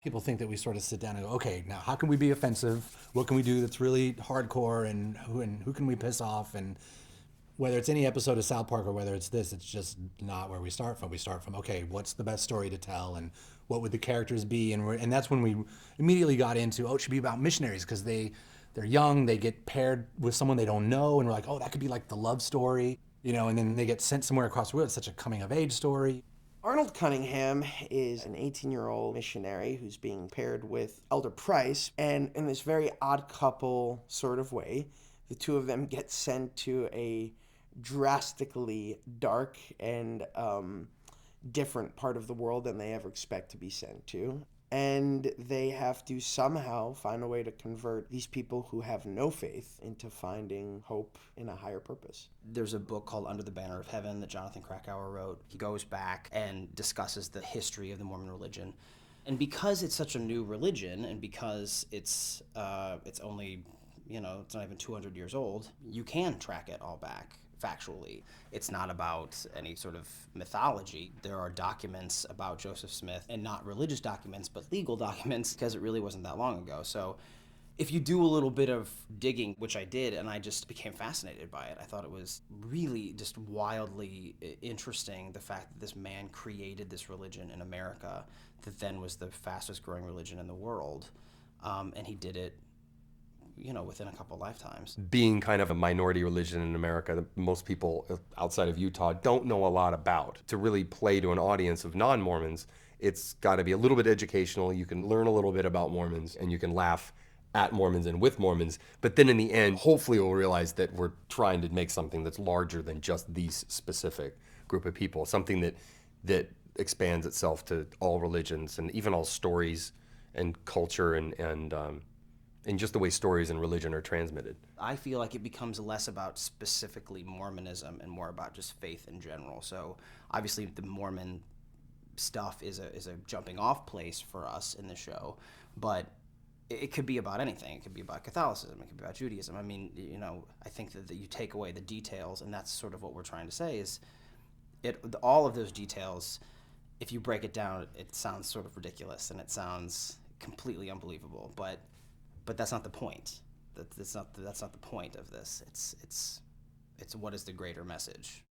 People think that we sort of sit down and go, okay, now how can we be offensive? What can we do that's really hardcore, and who can we piss off? And whether it's any episode of South Park or whether it's this, it's just not where we start from. We start from, okay, what's the best story to tell, and what would the characters be? And that's when we immediately got into, oh, it should be about missionaries because they're young, they get paired with someone they don't know, and we're like, oh, that could be like the love story, and then they get sent somewhere across the world. It's such a coming of age story. Arnold Cunningham is an 18-year-old missionary who's being paired with Elder Price, and in this very odd couple sort of way, the two of them get sent to a drastically dark and different part of the world than they ever expect to be sent to. And they have to somehow find a way to convert these people who have no faith into finding hope in a higher purpose. There's a book called Under the Banner of Heaven that Jonathan Krakauer wrote. He goes back and discusses the history of the Mormon religion. And because it's such a new religion, and because it's only, it's not even 200 years old, you can track it all back factually. It's not about any sort of mythology. There are documents about Joseph Smith, and not religious documents, but legal documents, because it really wasn't that long ago. So if you do a little bit of digging, which I did, and I just became fascinated by it. I thought it was really just wildly interesting, the fact that this man created this religion in America that then was the fastest growing religion in the world. And he did it within a couple lifetimes. Being kind of a minority religion in America that most people outside of Utah don't know a lot about. To really play to an audience of non-Mormons, it's got to be a little bit educational. You can learn a little bit about Mormons, and you can laugh at Mormons and with Mormons. But then in the end, hopefully we'll realize that we're trying to make something that's larger than just these specific group of people, something that expands itself to all religions and even all stories and culture and just the way stories and religion are transmitted. I feel like it becomes less about specifically Mormonism and more about just faith in general. So obviously the Mormon stuff is a jumping off place for us in the show, but it could be about anything. It could be about Catholicism. It could be about Judaism. I mean, I think that you take away the details, and that's sort of what we're trying to say is all of those details, if you break it down, it sounds sort of ridiculous and it sounds completely unbelievable, but that's not the point. That's not the point of this. It's what is the greater message.